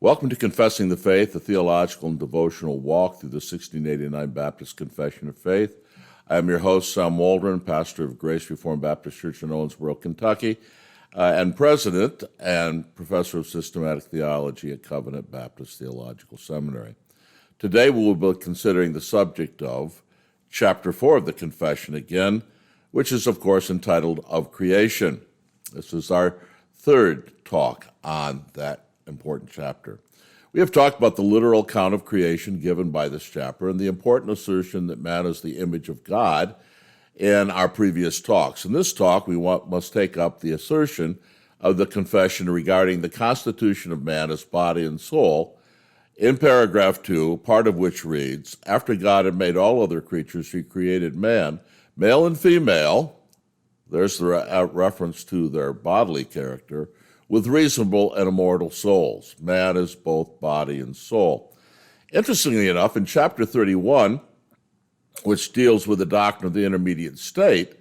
Welcome to Confessing the Faith, a theological and devotional walk through the 1689 Baptist Confession of Faith. I am your host, Sam Waldron, pastor of Grace Reformed Baptist Church in Owensboro, Kentucky, and president and professor of systematic theology at Covenant Baptist Theological Seminary. Today we will be considering the subject of Chapter 4 of the Confession again, which is, of course, entitled Of Creation. This is our third talk on that important chapter. We have talked about the literal account of creation given by this chapter and the important assertion that man is the image of God in our previous talks. In this talk, we must take up the assertion of the confession regarding the constitution of man as body and soul in paragraph 2, part of which reads, "After God had made all other creatures, he created man, male and female," there's the reference to their bodily character, "with reasonable and immortal souls." Man is both body and soul. Interestingly enough, in chapter 31, which deals with the doctrine of the intermediate state,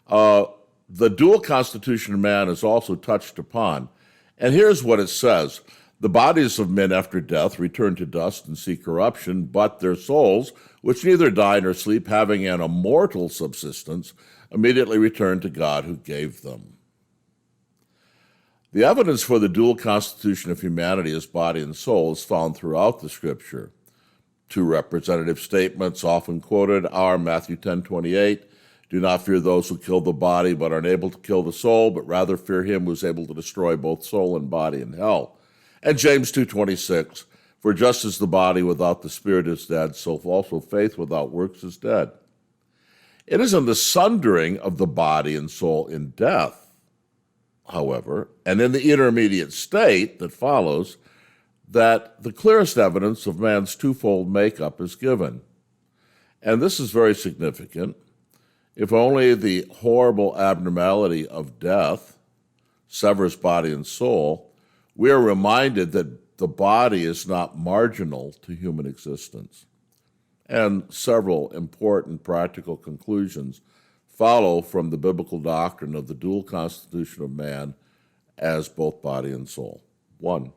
the dual constitution of man is also touched upon. And here's what it says. "The bodies of men after death return to dust and see corruption, but their souls, which neither die nor sleep, having an immortal subsistence, immediately return to God who gave them." The evidence for the dual constitution of humanity as body and soul is found throughout the Scripture. Two representative statements often quoted are Matthew 10:28, "Do not fear those who kill the body but are unable to kill the soul, but rather fear him who is able to destroy both soul and body in hell." And James 2:26, "For just as the body without the spirit is dead, so also faith without works is dead." It is in the sundering of the body and soul in death, however, and in the intermediate state that follows, that the clearest evidence of man's twofold makeup is given. And this is very significant. If only the horrible abnormality of death severs body and soul, we are reminded that the body is not marginal to human existence. And several important practical conclusions follow from the biblical doctrine of the dual constitution of man as both body and soul. One,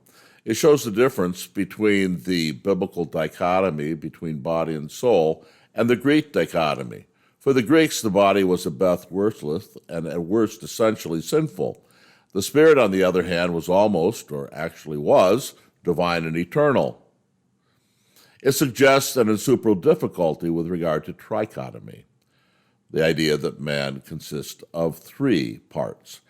it shows the difference between the biblical dichotomy between body and soul and the Greek dichotomy. For the Greeks, the body was at best worthless and at worst essentially sinful. The spirit, on the other hand, was almost, or actually was, divine and eternal. It suggests an insuperable difficulty with regard to trichotomy, the idea that man consists of three parts.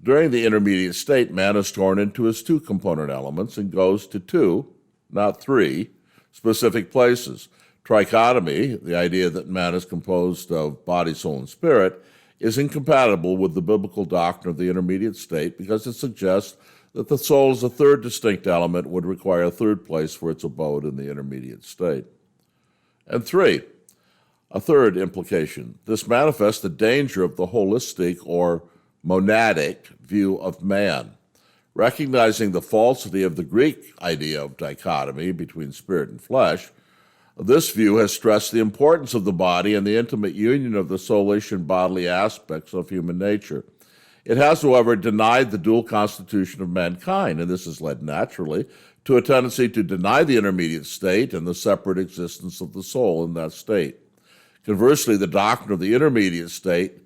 During the intermediate state, man is torn into his two component elements and goes to two, not three, specific places. Trichotomy, the idea that man is composed of body, soul, and spirit, is incompatible with the biblical doctrine of the intermediate state because it suggests that the soul as a third distinct element would require a third place for its abode in the intermediate state. And three, a third implication. This manifests the danger of the holistic or monadic view of man. Recognizing the falsity of the Greek idea of dichotomy between spirit and flesh, this view has stressed the importance of the body and the intimate union of the soulish and bodily aspects of human nature. It has, however, denied the dual constitution of mankind, and this has led naturally to a tendency to deny the intermediate state and the separate existence of the soul in that state. Conversely, the doctrine of the intermediate state,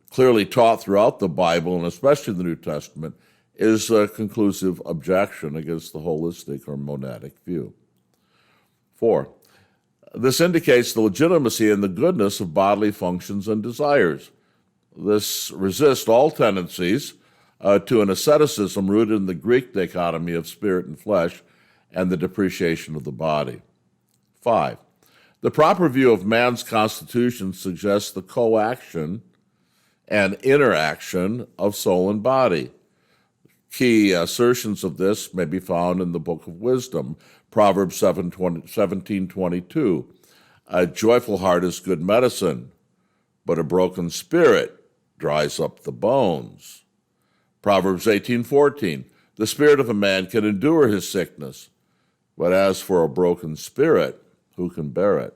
clearly taught throughout the Bible, and especially the New Testament, is a conclusive objection against the holistic or monadic view. 4, this indicates the legitimacy and the goodness of bodily functions and desires. This resists all tendencies to an asceticism rooted in the Greek dichotomy of spirit and flesh and the depreciation of the body. 5, the proper view of man's constitution suggests the coaction and interaction of soul and body. Key assertions of this may be found in the Book of Wisdom, Proverbs 17:22. "A joyful heart is good medicine, but a broken spirit dries up the bones." Proverbs 18:14. "The spirit of a man can endure his sickness, but as for a broken spirit, who can bear it?"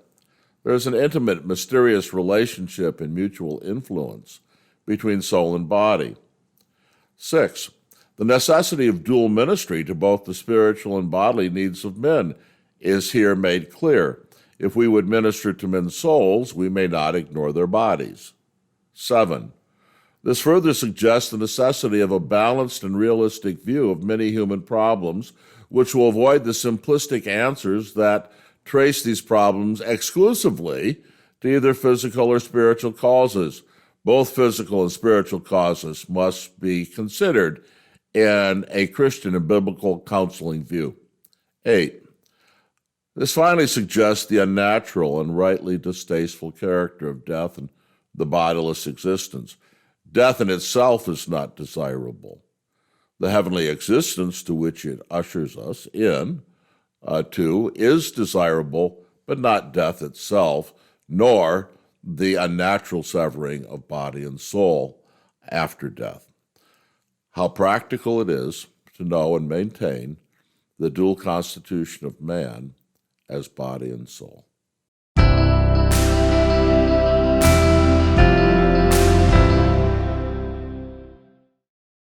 There is an intimate, mysterious relationship and mutual influence between soul and body. 6, The necessity of dual ministry to both the spiritual and bodily needs of men is here made clear. If we would minister to men's souls, we may not ignore their bodies. 7. This further suggests the necessity of a balanced and realistic view of many human problems, which will avoid the simplistic answers that trace these problems exclusively to either physical or spiritual causes. Both physical and spiritual causes must be considered in a Christian and biblical counseling view. 8. This finally suggests the unnatural and rightly distasteful character of death and the bodiless existence. Death in itself is not desirable. The heavenly existence to which it ushers us in to is desirable, but not death itself, nor the unnatural severing of body and soul after death. How practical it is to know and maintain the dual constitution of man as body and soul.